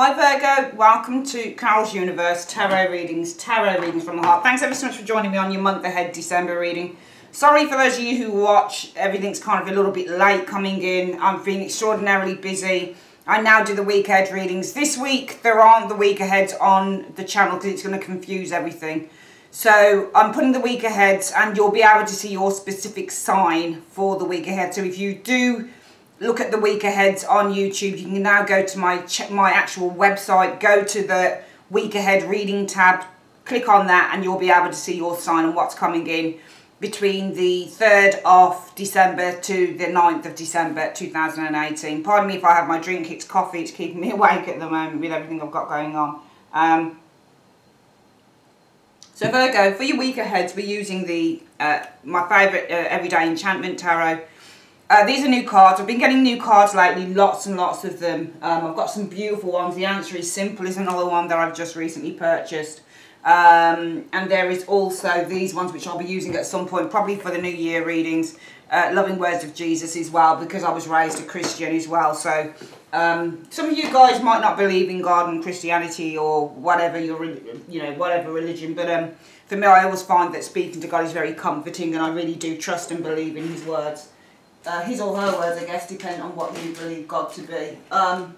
Hi Virgo, welcome to Carol's Universe Tarot readings from the heart. Thanks ever so much for joining me on your month ahead December reading. Sorry for those of you who watch, everything's kind of a little bit late coming in. I'm being extraordinarily busy. I now do the week ahead readings. This week there aren't the week aheads on the channel because it's going to confuse everything. So I'm putting the week aheads and you'll be able to see your specific sign for the week ahead. So if you do look at the week aheads on YouTube, you can now go to my actual website, go to the week ahead reading tab, click on that and you'll be able to see your sign and what's coming in between the 3rd of December to the 9th of December 2018. Pardon me if I have my drink, it's coffee, it's keeping me awake at the moment with everything I've got going on. So Virgo, for your week aheads, we're using the my favourite Everyday Enchantment Tarot. These are new cards. I've been getting new cards lately, lots and lots of them. I've got some beautiful ones. The Answer is Simple is another one that I've just recently purchased. And there is also these ones which I'll be using at some point, probably for the New Year readings. Loving Words of Jesus as well, because I was raised a Christian as well. So some of you guys might not believe in God and Christianity or whatever whatever religion, but for me, I always find that speaking to God is very comforting, and I really do trust and believe in His words. His or her words, I guess, depending on what you believe God to be. Yeah,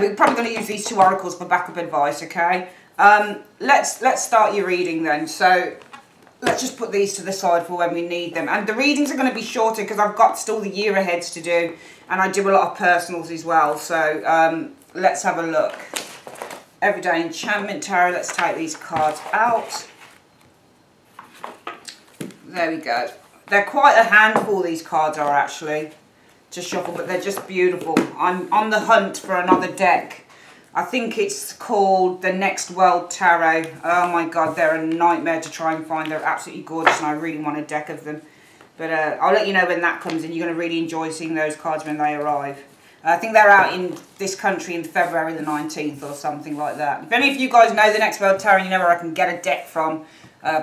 we're probably going to use these two oracles for backup advice, okay? Let's start your reading then. So let's just put these to the side for when we need them. And the readings are going to be shorter because I've got still the year aheads to do, and I do a lot of personals as well. So let's have a look. Everyday Enchantment Tarot. Let's take these cards out. There we go. They're quite a handful, these cards are actually, to shuffle, but they're just beautiful. I'm on the hunt for another deck. I think it's called the Next World Tarot. Oh my God, they're a nightmare to try and find. They're absolutely gorgeous and I really want a deck of them. But I'll let you know when that comes in. You're going to really enjoy seeing those cards when they arrive. I think they're out in this country in February the 19th or something like that. If any of you guys know the Next World Tarot and you know where I can get a deck from,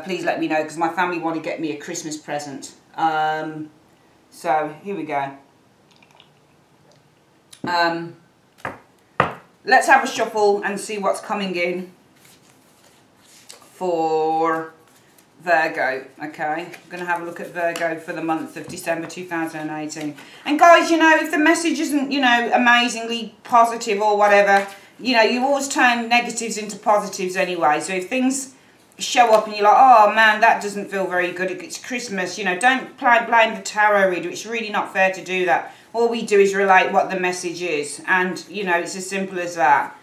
please let me know, because my family want to get me a Christmas present. So here we go. Let's have a shuffle and see what's coming in for Virgo. Okay, I'm going to have a look at Virgo for the month of December 2018. And guys, you know, if the message isn't, you know, amazingly positive or whatever, you know, you always turn negatives into positives anyway. So if things show up and you're like, oh man, that doesn't feel very good, it's Christmas, you know, don't blame the tarot reader. It's really not fair to do that. All we do is relate what the message is, and you know, it's as simple as that.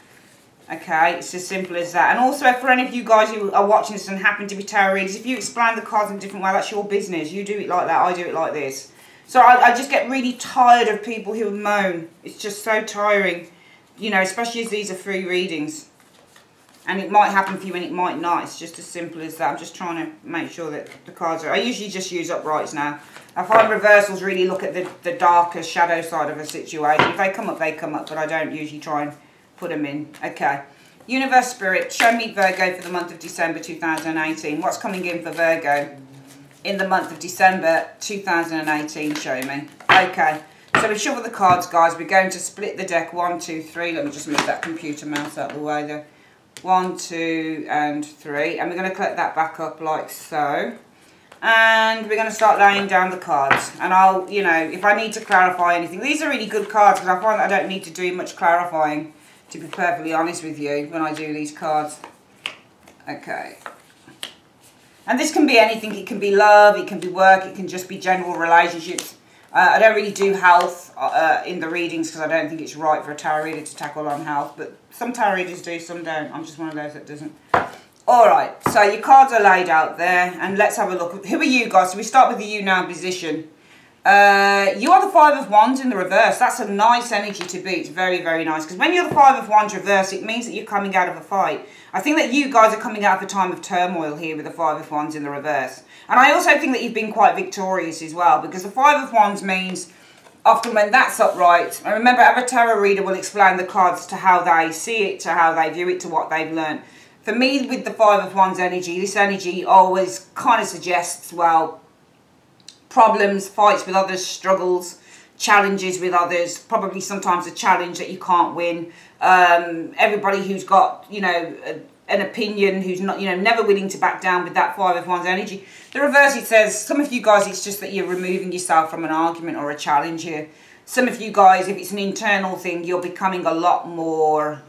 Okay, it's as simple as that. And also, for any of you guys who are watching this and happen to be tarot readers, if you explain the cards in a different way, that's your business. You do it like that, I do it like this. So I just get really tired of people who moan. It's just so tiring, you know, especially as these are free readings. And it might happen for you and it might not. It's just as simple as that. I'm just trying to make sure that the cards are... I usually just use uprights now. I find reversals really look at the darker shadow side of a situation. If they come up, they come up. But I don't usually try and put them in. Okay. Universe Spirit, show me Virgo for the month of December 2018. What's coming in for Virgo in the month of December 2018? Show me. Okay. So we shuffle the cards, guys. We're going to split the deck. 1, 2, 3. Let me just move that computer mouse out of the way there. 1, 2, and 3, and we're going to collect that back up like so, and we're going to start laying down the cards. And I'll, you know, if I need to clarify anything, these are really good cards because I find that I don't need to do much clarifying, to be perfectly honest with you, when I do these cards. Okay, and this can be anything. It can be love, it can be work, it can just be general relationships. I don't really do health in the readings because I don't think it's right for a tarot reader to tackle on health, but some tarot readers do, some don't. I'm just one of those that doesn't. Alright, so your cards are laid out there, and let's have a look. Who are you guys? So we start with the you now position. You are the 5 of Wands in the reverse. That's a nice energy to be. It's very, very nice, because when you're the 5 of Wands reverse, it means that you're coming out of a fight. I think that you guys are coming out of a time of turmoil here with the 5 of Wands in the reverse. And I also think that you've been quite victorious as well, because the 5 of Wands means often when that's upright, and remember, every tarot reader will explain the cards to how they see it, to how they view it, to what they've learned. For me, with the 5 of Wands energy, this energy always kind of suggests, well, problems, fights with others, struggles, challenges with others, probably sometimes a challenge that you can't win. Everybody who's got, you know, an opinion, who's not, you know, never willing to back down with that Five of Wands energy. The reverse, it says, some of you guys, it's just that you're removing yourself from an argument or a challenge here. Some of you guys, if it's an internal thing, you're becoming a lot more,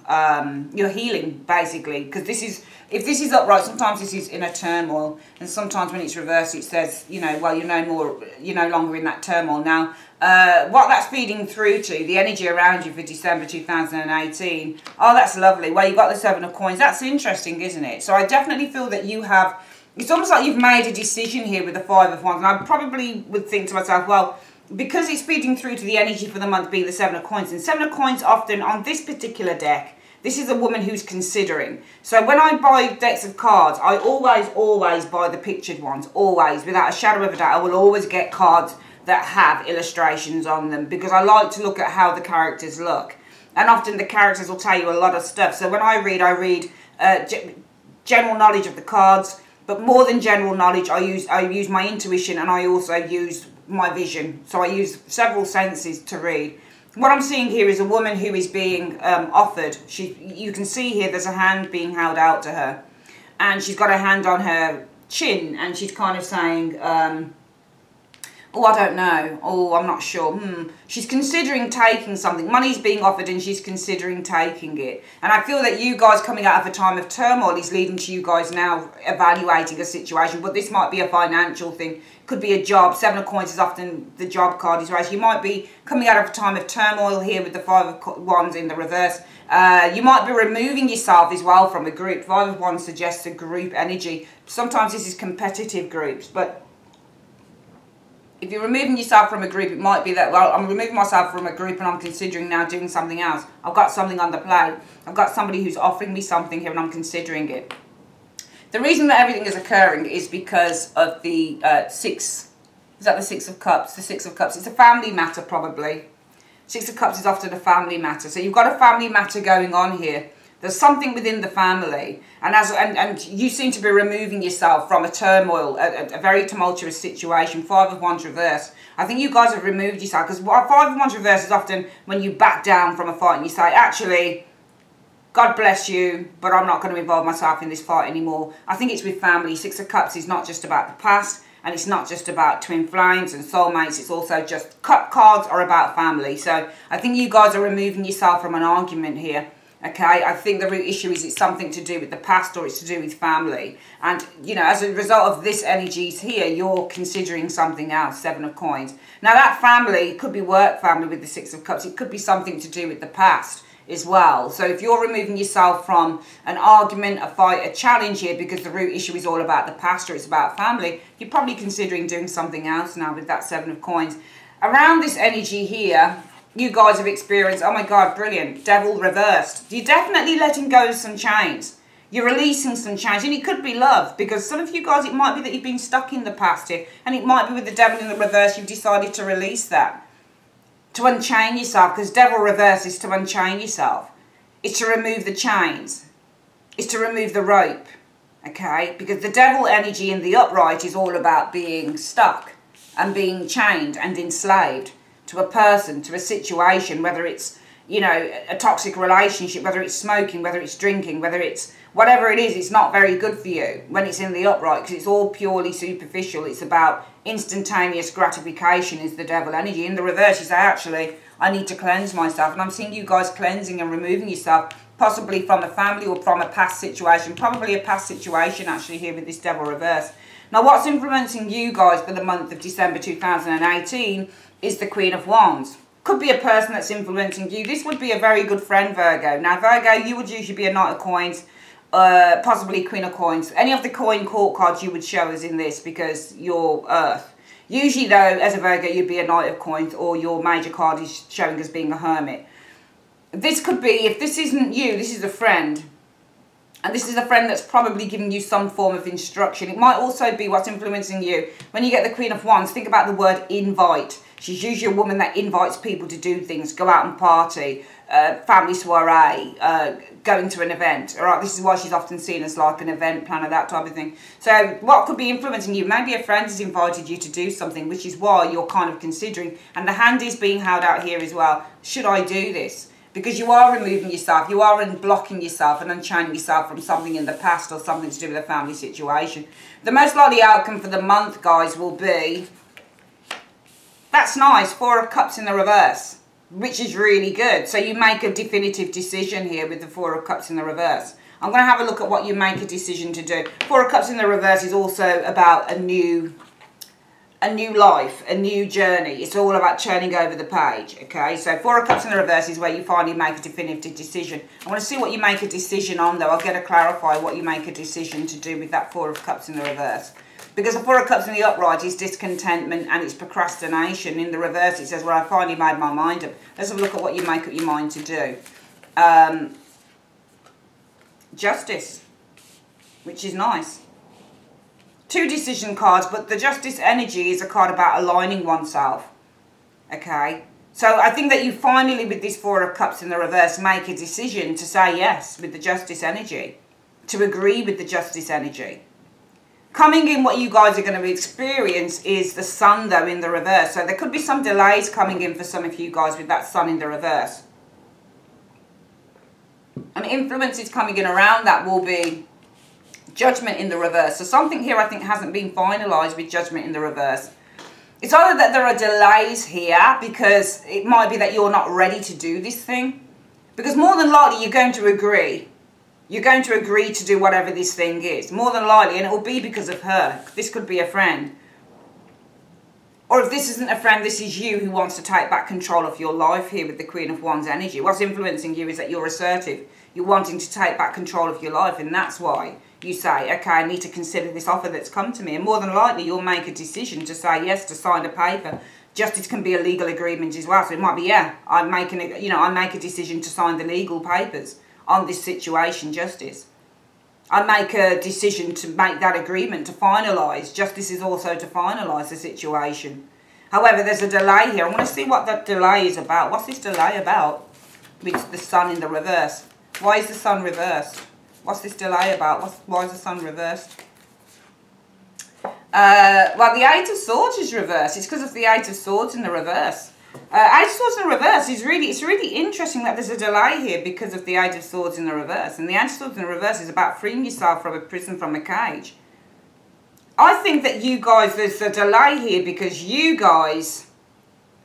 you're healing, basically. Because this is, if this is upright, sometimes this is in a turmoil. And sometimes when it's reversed, it says, you know, well, you're no longer in that turmoil now. What that's feeding through to, the energy around you for December 2018. Oh, that's lovely. Well, you've got the Seven of Coins. That's interesting, isn't it? So I definitely feel that you have, it's almost like you've made a decision here with the Five of Wands. And I probably would think to myself, well, because it's feeding through to the energy for the month being the Seven of Coins. And Seven of Coins often, on this particular deck, this is a woman who's considering. So when I buy decks of cards, I always buy the pictured ones. Always, without a shadow of a doubt. I will always get cards that have illustrations on them, because I like to look at how the characters look. And often the characters will tell you a lot of stuff. So when I read general knowledge of the cards, but more than general knowledge, I use my intuition, and I also use my vision. So I use several senses to read. What I'm seeing here is a woman who is being offered. You can see here there's a hand being held out to her, and she's got her hand on her chin, and she's kind of saying, oh, I don't know. Oh, I'm not sure. She's considering taking something. Money's being offered and she's considering taking it. And I feel that you guys coming out of a time of turmoil is leading to you guys now evaluating a situation. But this might be a financial thing. Could be a job. Seven of Coins is often the job card is raised. You might be coming out of a time of turmoil here with the Five of Wands in the reverse. You might be removing yourself as well from a group. Five of Wands suggests a group energy. Sometimes this is competitive groups, but if you're removing yourself from a group, it might be that, well, I'm removing myself from a group and I'm considering now doing something else. I've got something on the plate. I've got somebody who's offering me something here and I'm considering it. The reason that everything is occurring is because of the Six. Is that the Six of Cups? The Six of Cups. It's a family matter, probably. Six of Cups is often a family matter. So you've got a family matter going on here. There's something within the family, and you seem to be removing yourself from a turmoil, a very tumultuous situation. Five of Wands reverse. I think you guys have removed yourself, because Five of Wands reverse is often when you back down from a fight and you say, actually, God bless you, but I'm not going to involve myself in this fight anymore. I think it's with family. Six of Cups is not just about the past, and it's not just about twin flames and soulmates. It's also just cup cards are about family. So I think you guys are removing yourself from an argument here. Okay, I think the root issue is it's something to do with the past, or it's to do with family. And, you know, as a result of this energies here, you're considering something else, Seven of Coins. Now, that family could be work family with the Six of Cups. It could be something to do with the past as well. So if you're removing yourself from an argument, a fight, a challenge here, because the root issue is all about the past or it's about family, you're probably considering doing something else now with that Seven of Coins. Around this energy here, you guys have experienced, oh my God, brilliant, Devil reversed. You're definitely letting go of some chains. You're releasing some chains. And it could be love, because some of you guys, it might be that you've been stuck in the past here. And it might be with the Devil in the reverse, you've decided to release that. To unchain yourself, because Devil reverse is to unchain yourself. It's to remove the chains. It's to remove the rope. Okay? Because the Devil energy in the upright is all about being stuck and being chained and enslaved to a person, to a situation, whether it's, you know, a toxic relationship, whether it's smoking, whether it's drinking, whether it's whatever it is, it's not very good for you when it's in the upright, because it's all purely superficial. It's about instantaneous gratification is the Devil energy. In the reverse, you say, actually, I need to cleanse myself. And I'm seeing you guys cleansing and removing yourself, possibly from a family or from a past situation, probably a past situation actually here with this Devil reverse. Now, what's influencing you guys for the month of December 2018 is the Queen of Wands. Could be a person that's influencing you. This would be a very good friend, Virgo. Now, Virgo, you would usually be a Knight of Coins, possibly Queen of Coins. Any of the coin court cards you would show us in this, because you're Earth. Usually, though, as a Virgo, you'd be a Knight of Coins, or your major card is showing as being a Hermit. This could be, if this isn't you, this is a friend. And this is a friend that's probably giving you some form of instruction. It might also be what's influencing you. When you get the Queen of Wands, think about the word invite. She's usually a woman that invites people to do things, go out and party, family soiree, going to an event. All right, this is why she's often seen as like an event planner, that type of thing. So what could be influencing you? Maybe a friend has invited you to do something, which is why you're kind of considering. And the hand is being held out here as well. Should I do this? Because you are removing yourself, you are unblocking yourself and unchaining yourself from something in the past or something to do with a family situation. The most likely outcome for the month, guys, will be, that's nice, 4 of Cups in the reverse, which is really good. So you make a definitive decision here with the 4 of Cups in the reverse. I'm going to have a look at what you make a decision to do. 4 of Cups in the reverse is also about a new life, a new journey. It's all about churning over the page, okay? So 4 of Cups in the reverse is where you finally make a definitive decision. I want to see what you make a decision on, though. I'll get to clarify what you make a decision to do with that 4 of Cups in the reverse. Because the 4 of Cups in the upright is discontentment and it's procrastination. In the reverse, it says, well, I finally made my mind up. Let's have a look at what you make up your mind to do. Justice, which is nice. 2 decision cards, but the Justice energy is a card about aligning oneself. Okay? So I think that you finally, with this 4 of Cups in the reverse, make a decision to say yes with the Justice energy. To agree with the Justice energy. Coming in, what you guys are going to experience is the Sun, though, in the reverse. So there could be some delays coming in for some of you guys with that Sun in the reverse. And influences coming in around that will be Judgment in the reverse. So something here I think hasn't been finalised with Judgment in the reverse. It's either that there are delays here because it might be that you're not ready to do this thing. Because more than likely you're going to agree. You're going to agree to do whatever this thing is. More than likely, and it will be because of her. This could be a friend. Or if this isn't a friend, this is you who wants to take back control of your life here with the Queen of Wands energy. What's influencing you is that you're assertive. You're wanting to take back control of your life, and that's why you say, okay, I need to consider this offer that's come to me. And more than likely, you'll make a decision to say yes, to sign a paper. Justice can be a legal agreement as well. So it might be, yeah, I make a decision to sign the legal papers on this situation, Justice. I make a decision to make that agreement, to finalise. Justice is also to finalise the situation. However, there's a delay here. I want to see what that delay is about. What's this delay about with the Sun in the reverse? Why is the Sun reversed? What's this delay about? Why is the Sun reversed? Well, the 8 of Swords is reversed. It's because of the 8 of Swords in the reverse. 8 of Swords in the reverse is it's really interesting that there's a delay here because of the 8 of Swords in the reverse. And the 8 of Swords in the reverse is about freeing yourself from a prison, from a cage. I think that you guys, there's a delay here because you guys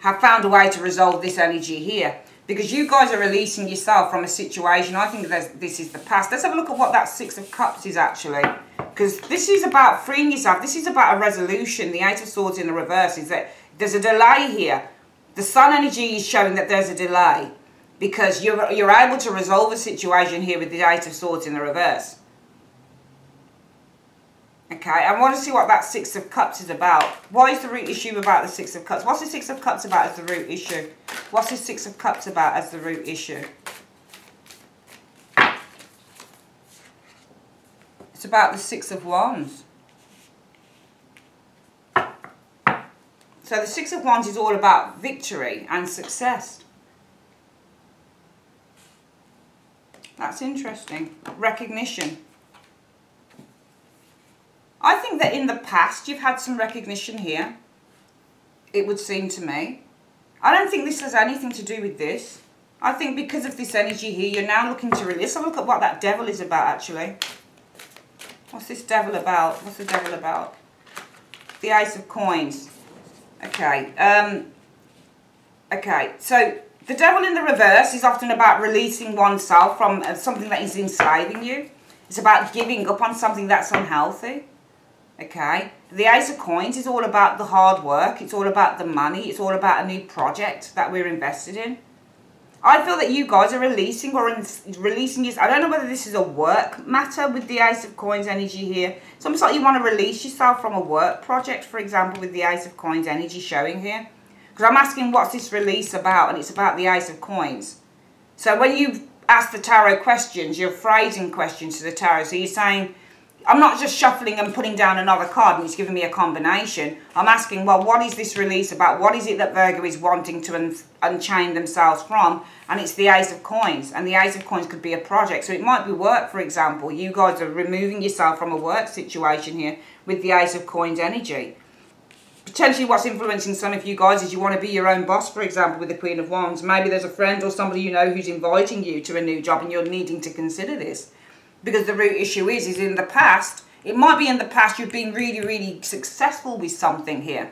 have found a way to resolve this energy here. Because you guys are releasing yourself from a situation. I think this is the past. Let's have a look at what that 6 of Cups is actually. Because this is about freeing yourself. This is about a resolution. The 8 of Swords in the reverse is that there's a delay here. The Sun energy is showing that there's a delay. Because you're able to resolve a situation here with the 8 of Swords in the reverse. Okay, I want to see what that 6 of Cups is about. Why is the root issue about the 6 of Cups? What's the 6 of Cups about as the root issue? What's the 6 of Cups about as the root issue? It's about the 6 of Wands. So the 6 of Wands is all about victory and success. That's interesting. Recognition. I think that in the past you've had some recognition here. It would seem to me. I don't think this has anything to do with this. I think because of this energy here, you're now looking to release. Let's have a look at what that Devil is about, actually. What's this Devil about? What's the Devil about? The Ace of Coins. Okay. Okay, so the Devil in the reverse is often about releasing oneself from something that is enslaving you. It's about giving up on something that's unhealthy. Okay, the Ace of Coins is all about the hard work. It's all about the money. It's all about a new project that we're invested in. I feel that you guys are releasing this. I don't know whether this is a work matter with the Ace of Coins energy here. It's almost like you want to release yourself from a work project, for example, with the Ace of Coins energy showing here. Because I'm asking what's this release about, and it's about the Ace of Coins. So when you ask the tarot questions, you're phrasing questions to the tarot. So you're saying, I'm not just shuffling and putting down another card and it's giving me a combination. I'm asking, well, what is this release about? What is it that Virgo is wanting to unchain themselves from? And it's the Ace of Coins. And the Ace of Coins could be a project. So it might be work, for example. You guys are removing yourself from a work situation here with the Ace of Coins energy. Potentially what's influencing some of you guys is you want to be your own boss, for example, with the Queen of Wands. Maybe there's a friend or somebody you know who's inviting you to a new job and you're needing to consider this. Because the root issue is in the past, it might be in the past you've been really, really successful with something here.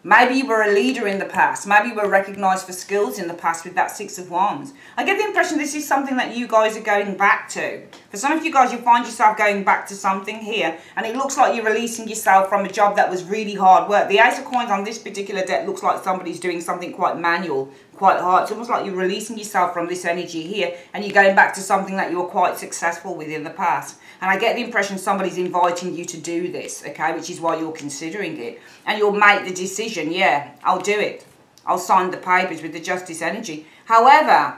Maybe you were a leader in the past. Maybe you were recognised for skills in the past with that Six of Wands. I get the impression this is something that you guys are going back to. For some of you guys, you'll find yourself going back to something here. And it looks like you're releasing yourself from a job that was really hard work. The Ace of Coins on this particular deck looks like somebody's doing something quite manual, quite hard. It's almost like you're releasing yourself from this energy here. And you're going back to something that you were quite successful with in the past. And I get the impression somebody's inviting you to do this, okay, which is why you're considering it. And you'll make the decision, yeah, I'll do it. I'll sign the papers with the Justice energy. However,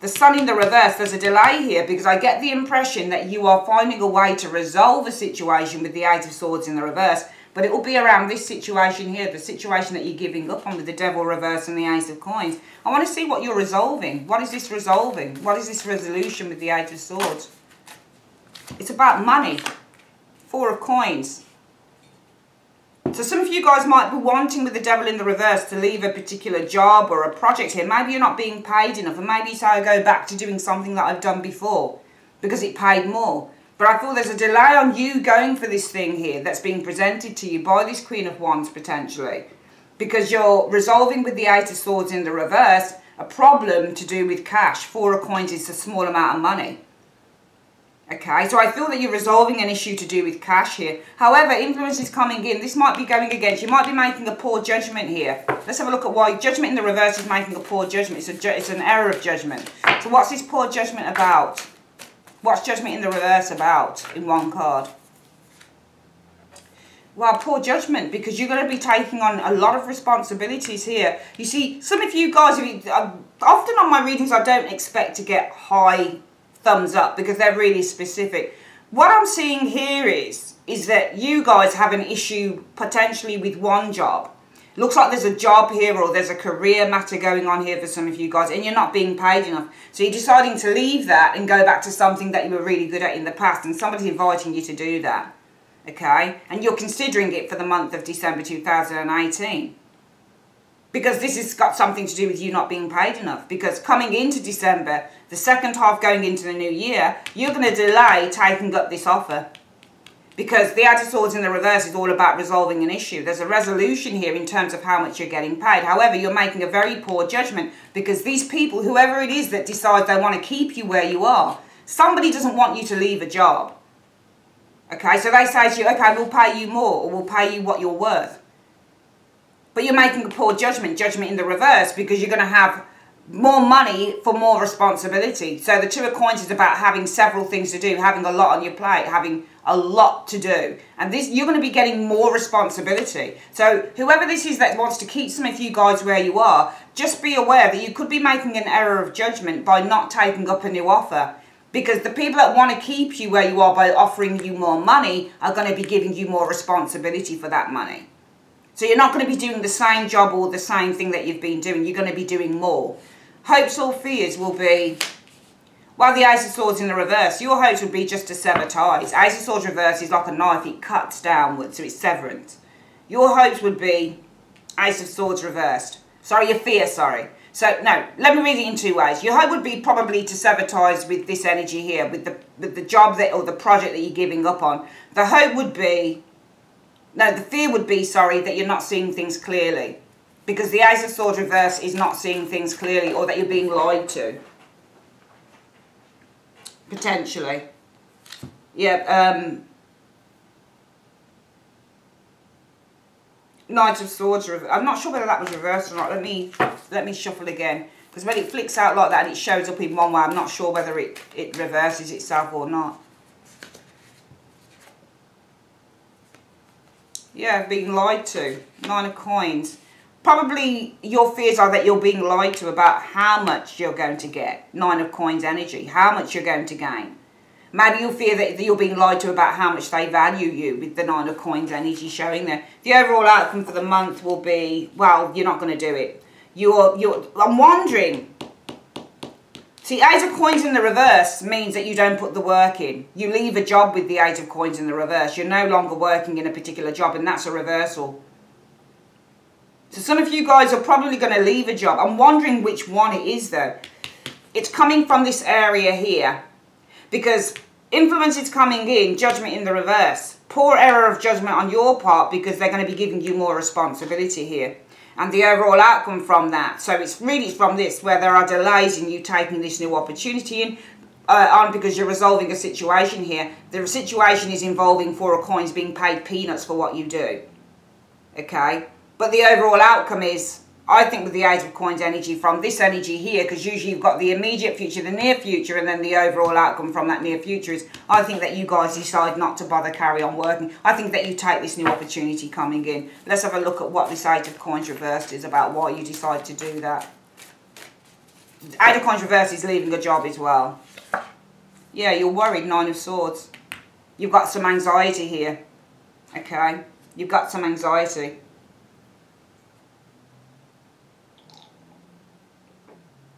the Sun in the reverse, there's a delay here because I get the impression that you are finding a way to resolve a situation with the Eight of Swords in the reverse. But it will be around this situation here, the situation that you're giving up on with the Devil reverse and the Ace of Coins. I want to see what you're resolving. What is this resolving? What is this resolution with the Eight of Swords? It's about money. Four of Coins. So some of you guys might be wanting with the Devil in the reverse to leave a particular job or a project here. Maybe you're not being paid enough. And maybe you say, I'll go back to doing something that I've done before because it paid more. But I feel there's a delay on you going for this thing here that's being presented to you by this Queen of Wands potentially. Because you're resolving with the Eight of Swords in the reverse a problem to do with cash. Four of Coins is a small amount of money. Okay, so I feel that you're resolving an issue to do with cash here. However, influence is coming in. This might be going against you. You might be making a poor judgment here. Let's have a look at why judgment in the reverse is making a poor judgment. It's an error of judgment. So what's this poor judgment about? What's judgment in the reverse about in one card? Well, poor judgment, because you're going to be taking on a lot of responsibilities here. You see, some of you guys, often on my readings, I don't expect to get high thumbs up because they're really specific. What I'm seeing here is that you guys have an issue potentially with one job. Looks like there's a job here or there's a career matter going on here for some of you guys and you're not being paid enough. So you're deciding to leave that and go back to something that you were really good at in the past and somebody's inviting you to do that. Okay? And you're considering it for the month of December 2018. Because this has got something to do with you not being paid enough. Because coming into December, the second half going into the new year, you're going to delay taking up this offer. Because the Eight of Swords in the reverse is all about resolving an issue. There's a resolution here in terms of how much you're getting paid. However, you're making a very poor judgment. Because these people, whoever it is that decides they want to keep you where you are, somebody doesn't want you to leave a job. Okay, so they say to you, okay, we'll pay you more or we'll pay you what you're worth. But you're making a poor judgment in the reverse because you're going to have more money for more responsibility. So the Two of Coins is about having several things to do, having a lot on your plate, having a lot to do. And this, you're going to be getting more responsibility. So whoever this is that wants to keep some of you guys where you are, just be aware that you could be making an error of judgment by not taking up a new offer. Because the people that want to keep you where you are by offering you more money are going to be giving you more responsibility for that money. So you're not going to be doing the same job or the same thing that you've been doing. You're going to be doing more. Hopes or fears will be, well, the Ace of Swords in the reverse, your hopes would be just to sever ties. Ace of Swords reverse is like a knife. It cuts downwards, so it's severance. Your hopes would be Ace of Swords reversed. Sorry, your fear, sorry. So, no, let me read it in two ways. Your hope would be probably to sever ties with this energy here, with the job that, or the project that you're giving up on. The hope would be, no, the fear would be, sorry, that you're not seeing things clearly. Because the Ace of Swords reverse is not seeing things clearly or that you're being lied to. Potentially. Yeah, Knight of Swords reverse. I'm not sure whether that was reversed or not. Let me shuffle again. Because when it flicks out like that and it shows up in one way, I'm not sure whether it reverses itself or not. Yeah, being lied to. Nine of Coins. Probably your fears are that you're being lied to about how much you're going to get. Nine of Coins energy. How much you're going to gain. Maybe you'll fear that you're being lied to about how much they value you with the Nine of Coins energy showing there. The overall outcome for the month will be, well, you're not going to do it. I'm wondering. See, Eight of Coins in the reverse means that you don't put the work in. You leave a job with the Eight of Coins in the reverse. You're no longer working in a particular job, and that's a reversal. So some of you guys are probably going to leave a job. I'm wondering which one it is, though. It's coming from this area here. Because influence is coming in, judgment in the reverse. Poor error of judgment on your part because they're going to be giving you more responsibility here. And the overall outcome from that. So it's really from this where there are delays in you taking this new opportunity in on because you're resolving a situation here. The situation is involving Four of Coins being paid peanuts for what you do. Okay? But the overall outcome is, I think with the Eight of Coins energy from this energy here, because usually you've got the immediate future, the near future, and then the overall outcome from that near future is, I think that you guys decide not to bother carry on working. I think that you take this new opportunity coming in. Let's have a look at what this Eight of Coins reversed is about, why you decide to do that. Eight of Coins reversed is leaving a job as well. Yeah, you're worried, Nine of Swords. You've got some anxiety here. Okay? You've got some anxiety.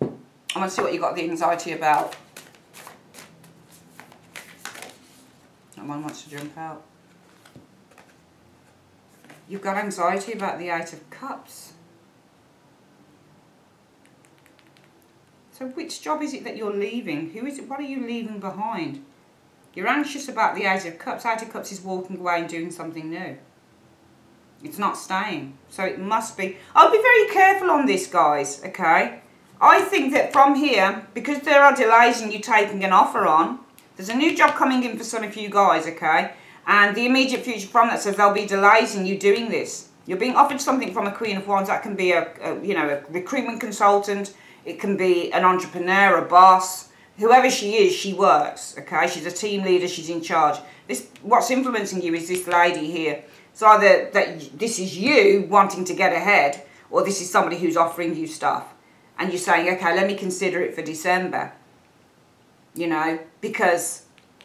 I want to see what you got the anxiety about. That one wants to jump out. You've got anxiety about the Eight of Cups. So which job is it that you're leaving? Who is it? What are you leaving behind? You're anxious about the Eight of Cups. Eight of Cups is walking away and doing something new. It's not staying. So it must be. I'll be very careful on this, guys, okay? I think that from here, because there are delays in you taking an offer on, there's a new job coming in for some of you guys, okay? And the immediate future from that says there'll be delays in you doing this. You're being offered something from a Queen of Wands. That can be a recruitment consultant. It can be an entrepreneur, a boss. Whoever she is, she works, okay? She's a team leader. She's in charge. What's influencing you is this lady here. It's either that this is you wanting to get ahead, or this is somebody who's offering you stuff. And you're saying, okay, let me consider it for December. You know, because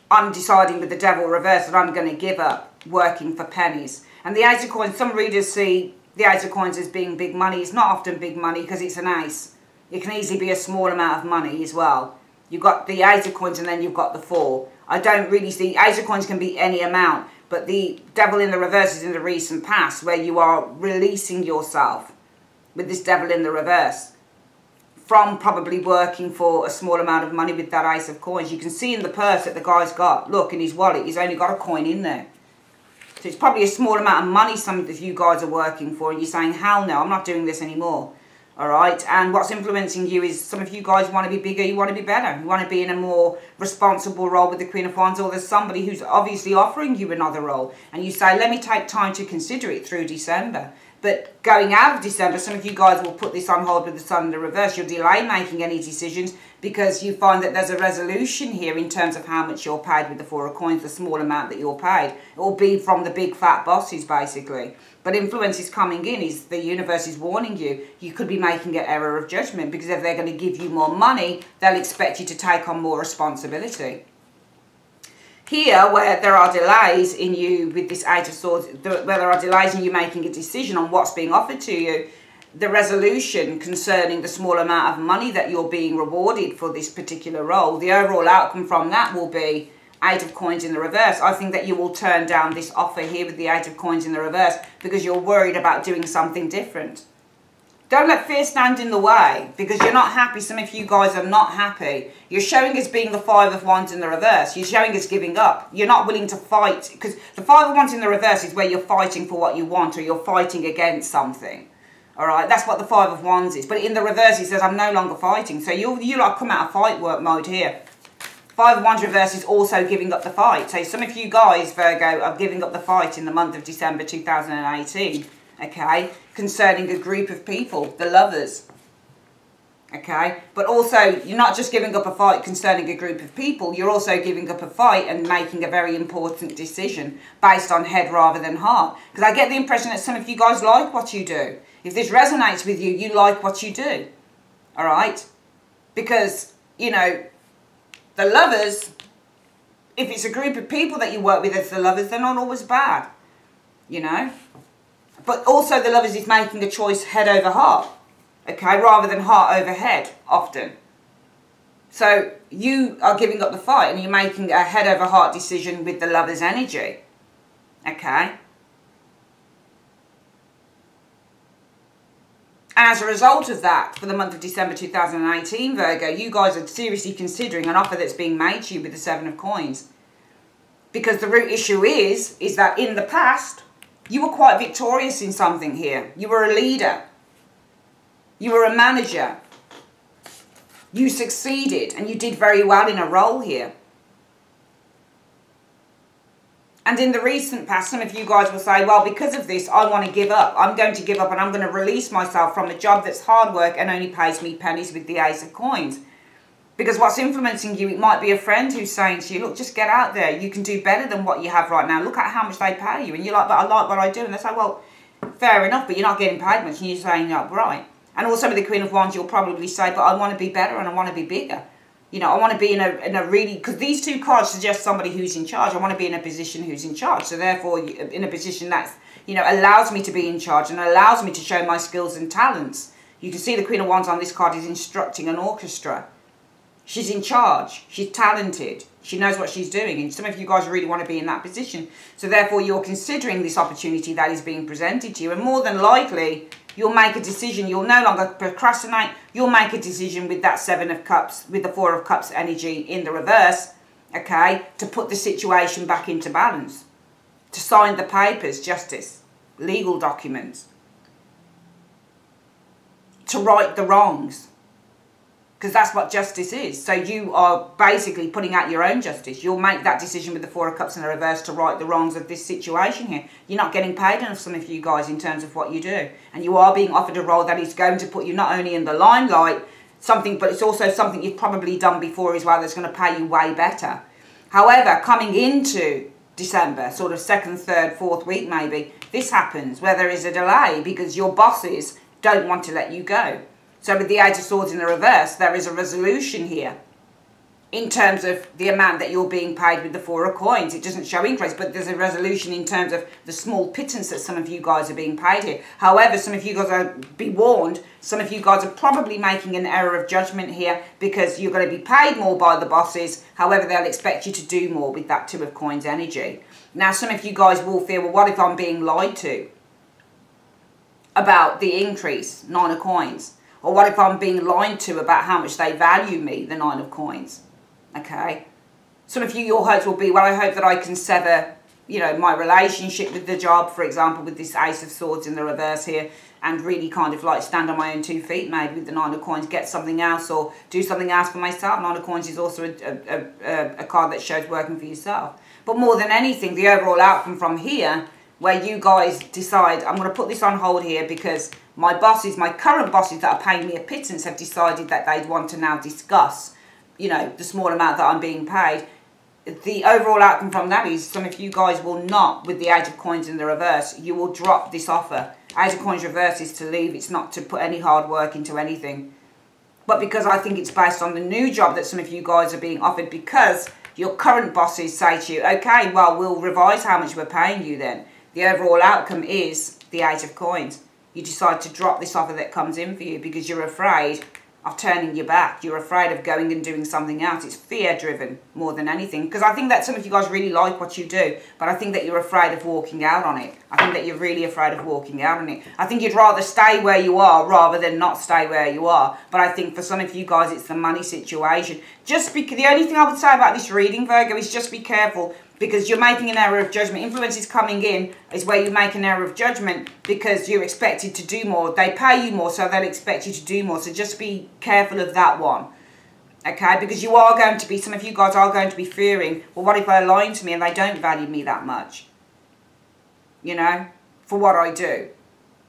I'm deciding with the Devil reversed that I'm going to give up working for pennies. And the Ace of Coins, some readers see the Ace of Coins as being big money. It's not often big money because it's an ace. It can easily be a small amount of money as well. You've got the Ace of Coins and then you've got the Four. I don't really see, Ace of Coins can be any amount. But the Devil in the reverse is in the recent past where you are releasing yourself with this Devil in the reverse. From probably working for a small amount of money with that Ace of Coins. You can see in the purse that the guy's got, look, in his wallet, he's only got a coin in there. So it's probably a small amount of money some of you guys are working for, and you're saying, hell no, I'm not doing this anymore. Alright, and what's influencing you is some of you guys want to be bigger, you want to be better. You want to be in a more responsible role with the Queen of Wands, or there's somebody who's obviously offering you another role. And you say, let me take time to consider it through December. But going out of December, some of you guys will put this on hold with the Sun in the reverse. You'll delay making any decisions because you find that there's a resolution here in terms of how much you're paid with the Four of Coins, the small amount that you're paid. It will be from the big fat bosses, basically. But influence is coming in. The universe is warning you. You could be making an error of judgment because if they're going to give you more money, they'll expect you to take on more responsibility. Here, where there are delays in you with this Eight of Swords, where there are delays in you making a decision on what's being offered to you, the resolution concerning the small amount of money that you're being rewarded for this particular role, the overall outcome from that will be Eight of Coins in the reverse. I think that you will turn down this offer here with the Eight of Coins in the reverse because you're worried about doing something different. Don't let fear stand in the way because you're not happy. Some of you guys are not happy. You're showing as being the Five of Wands in the reverse. You're showing as giving up. You're not willing to fight because the Five of Wands in the reverse is where you're fighting for what you want or you're fighting against something. All right, that's what the Five of Wands is. But in the reverse, it says, I'm no longer fighting. So you like come out of fight work mode here. Five of Wands reverse is also giving up the fight. So some of you guys, Virgo, are giving up the fight in the month of December 2018. Okay, concerning a group of people, the Lovers. Okay, but also you're not just giving up a fight concerning a group of people, you're also giving up a fight and making a very important decision based on head rather than heart. Because I get the impression that some of you guys like what you do. If this resonates with you, you like what you do. All right, because, you know, the Lovers if it's a group of people that you work with as the lovers, they're not always bad, you know. But also the lovers is making a choice head over heart, okay, rather than heart over head often. So you are giving up the fight and you're making a head over heart decision with the lover's energy, okay. And as a result of that, for the month of December 2018, Virgo, you guys are seriously considering an offer that's being made to you with the Seven of Coins. Because the root issue is that in the past, you were quite victorious in something here. You were a leader. You were a manager. You succeeded and you did very well in a role here. And in the recent past, some of you guys will say, well, because of this, I want to give up. I'm going to give up and I'm going to release myself from a job that's hard work and only pays me pennies with the Ace of Coins. Because what's influencing you, it might be a friend who's saying to you, look, just get out there. You can do better than what you have right now. Look at how much they pay you. And you're like, but I like what I do. And they say, well, fair enough, but you're not getting paid much. And you're saying, no, right. And also with the Queen of Wands, you'll probably say, but I want to be better and I want to be bigger. You know, I want to be in a really, because these two cards suggest somebody who's in charge. I want to be in a position who's in charge. So therefore, in a position that's, you know, allows me to be in charge and allows me to show my skills and talents. You can see the Queen of Wands on this card is instructing an orchestra. She's in charge. She's talented. She knows what she's doing. And some of you guys really want to be in that position. So therefore, you're considering this opportunity that is being presented to you. And more than likely, you'll make a decision. You'll no longer procrastinate. You'll make a decision with that Seven of Cups, with the Four of Cups energy in the reverse, okay, to put the situation back into balance, to sign the papers, justice, legal documents, to right the wrongs, because that's what justice is. So you are basically putting out your own justice. You'll make that decision with the Four of Cups in the reverse to right the wrongs of this situation here. You're not getting paid enough, some of you guys, in terms of what you do. And you are being offered a role that is going to put you not only in the limelight, but it's also something you've probably done before as well that's going to pay you way better. However, coming into December, sort of second, third, fourth week maybe, this happens where there is a delay because your bosses don't want to let you go. So with the Eight of Swords in the reverse, there is a resolution here in terms of the amount that you're being paid with the Four of Coins. It doesn't show increase, but there's a resolution in terms of the small pittance that some of you guys are being paid here. However, some of you guys are, be warned, some of you guys are probably making an error of judgment here because you're going to be paid more by the bosses. However, they'll expect you to do more with that Two of Coins energy. Now, some of you guys will feel, well, what if I'm being lied to about the increase, Nine of Coins? Or what if I'm being lied to about how much they value me, the Nine of Coins? Okay. Some of you, your hopes will be, well, I hope that I can sever, you know, my relationship with the job, for example, with this Ace of Swords in the reverse here, and really kind of like stand on my own 2 feet, maybe with the Nine of Coins, get something else or do something else for myself. Nine of Coins is also a card that shows working for yourself. But more than anything, the overall outcome from here, where you guys decide, I'm going to put this on hold here because my bosses, my current bosses that are paying me a pittance have decided that they'd want to now discuss, you know, the small amount that I'm being paid. The overall outcome from that is some of you guys will not, with the Eight of Coins in the reverse, you will drop this offer. Eight of Coins reverse is to leave. It's not to put any hard work into anything. But because I think it's based on the new job that some of you guys are being offered, because your current bosses say to you, okay, well, we'll revise how much we're paying you then. The overall outcome is the Eight of Coins. You decide to drop this offer that comes in for you because you're afraid of turning your back. You're afraid of going and doing something else. It's fear-driven more than anything. Because I think that some of you guys really like what you do, but I think that you're afraid of walking out on it. I think that you're really afraid of walking out on it. I think you'd rather stay where you are rather than not stay where you are. But I think for some of you guys, it's the money situation. Just because the only thing I would say about this reading, Virgo, is just be careful. Because you're making an error of judgment. Influence is coming in is where you make an error of judgment because you're expected to do more. They pay you more, so they'll expect you to do more. So just be careful of that one. Okay? Because you are going to be, some of you guys are going to be fearing, well, what if they're lying to me and they don't value me that much? You know? For what I do.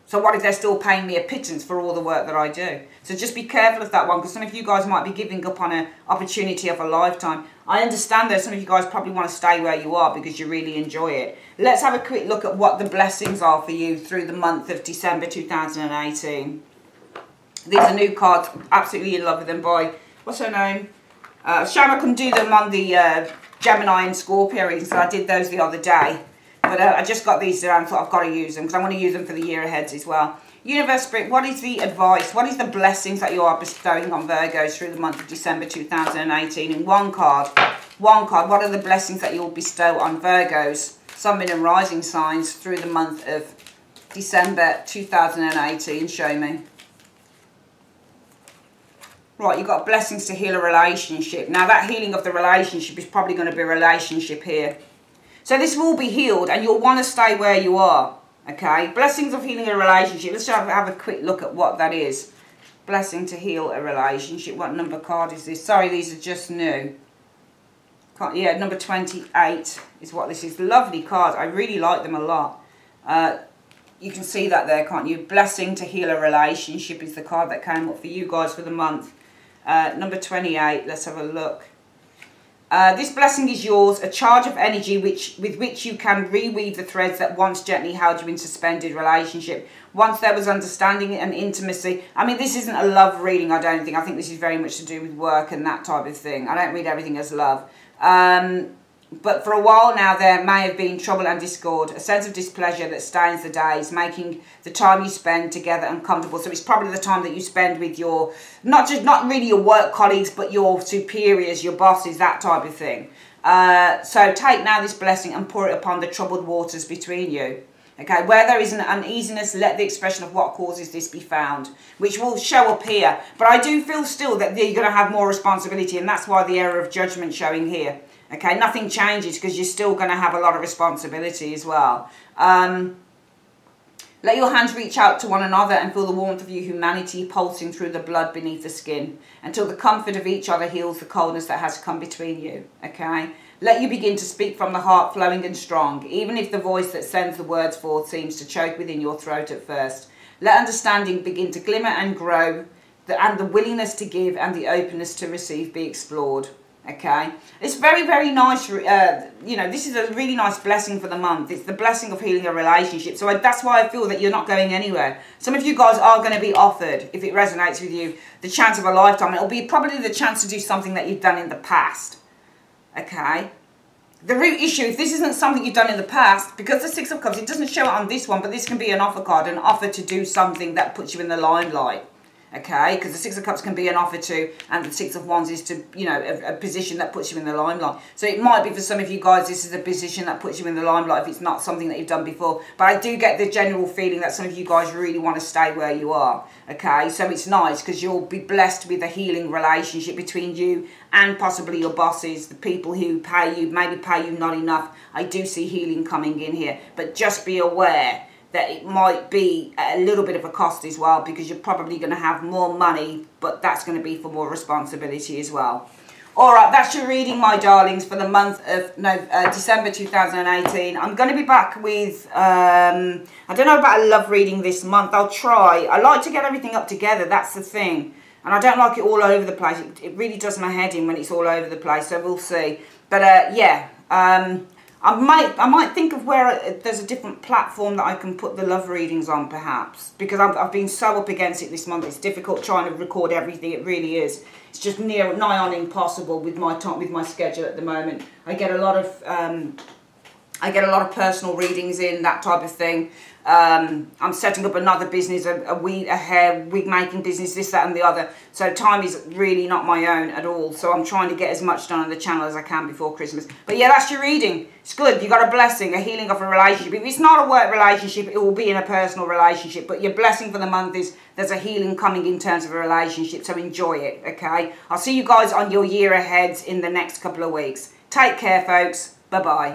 So what if they're still paying me a pittance for all the work that I do? So just be careful of that one, because some of you guys might be giving up on an opportunity of a lifetime. I understand that some of you guys probably want to stay where you are because you really enjoy it. Let's have a quick look at what the blessings are for you through the month of December 2018. These are new cards. Absolutely in love with them by, what's her name? Shame I couldn't do them on the Gemini and Scorpio readings, so I did those the other day. But I just got these today and thought I've got to use them because I want to use them for the year ahead as well. Universe Spirit, what is the advice? What is the blessings that you are bestowing on Virgos through the month of December 2018? In one card, what are the blessings that you'll bestow on Virgos, Sun, Moon and Rising signs through the month of December 2018? Show me. Right, you've got blessings to heal a relationship. Now that healing of the relationship is probably going to be a relationship here. So this will be healed and you'll want to stay where you are. Okay, blessings of healing a relationship. Let's have a quick look at what that is. Blessing to heal a relationship. What number card is this? Sorry, these are just new. Yeah, number 28 is what this is. Lovely card. I really like them a lot. You can see that there, can't you? Blessing to heal a relationship is the card that came up for you guys for the month. Number 28. Let's have a look. This blessing is yours, a charge of energy with which you can reweave the threads that once gently held you in suspended relationship. Once there was understanding and intimacy. I mean, this isn't a love reading, I don't think. I think this is very much to do with work and that type of thing. I don't read everything as love. But for a while now, there may have been trouble and discord, a sense of displeasure that stains the days, making the time you spend together uncomfortable. So it's probably the time that you spend with your, not really your work colleagues, but your superiors, your bosses, that type of thing. So take now this blessing and pour it upon the troubled waters between you. Okay, where there is an uneasiness, let the expression of what causes this be found, which will show up here. But I do feel still that you're going to have more responsibility, and that's why the error of judgment showing here. Okay, nothing changes because you're still going to have a lot of responsibility as well. Let your hands reach out to one another and feel the warmth of your humanity pulsing through the blood beneath the skin until the comfort of each other heals the coldness that has come between you. Okay, let you begin to speak from the heart, flowing and strong, even if the voice that sends the words forth seems to choke within your throat at first. Let understanding begin to glimmer and grow, and the willingness to give and the openness to receive be explored. Okay, it's very, very nice. You know, this is a really nice blessing for the month. It's the blessing of healing a relationship. So that's why I feel that you're not going anywhere. Some of you guys are going to be offered, if it resonates with you, the chance of a lifetime. It'll be probably the chance to do something that you've done in the past. Okay, the root issue, if this isn't something you've done in the past, because the Six of Cups, it doesn't show it on this one, but this can be an offer card, an offer to do something that puts you in the limelight. Okay, because the Six of Cups can be an offer to, and the Six of Wands is to, you know, a position that puts you in the limelight. So it might be for some of you guys, this is a position that puts you in the limelight if it's not something that you've done before. But I do get the general feeling that some of you guys really want to stay where you are. Okay, so it's nice because you'll be blessed with a healing relationship between you and possibly your bosses, the people who pay you, maybe pay you not enough. I do see healing coming in here, but just be aware that it might be a little bit of a cost as well, because you're probably going to have more money, but that's going to be for more responsibility as well. All right, that's your reading, my darlings, for the month of December 2018. I'm going to be back with, I don't know about a love reading this month. I'll try. I like to get everything up together. That's the thing. And I don't like it all over the place. It really does my head in when it's all over the place, so we'll see. But, yeah, I might think of where there's a different platform that I can put the love readings on, perhaps, because I've been so up against it this month. It's difficult trying to record everything. It really is. It's just nigh on impossible with my time, with my schedule at the moment. I get a lot of personal readings in, that type of thing. I'm setting up another business, a hair wig making business, this, that and the other. So time is really not my own at all. So I'm trying to get as much done on the channel as I can before Christmas. But yeah, that's your reading. It's good. You got a blessing, a healing of a relationship. If it's not a work relationship, it will be in a personal relationship. But your blessing for the month is there's a healing coming in terms of a relationship. So enjoy it, okay? I'll see you guys on your year ahead in the next couple of weeks. Take care, folks. Bye-bye.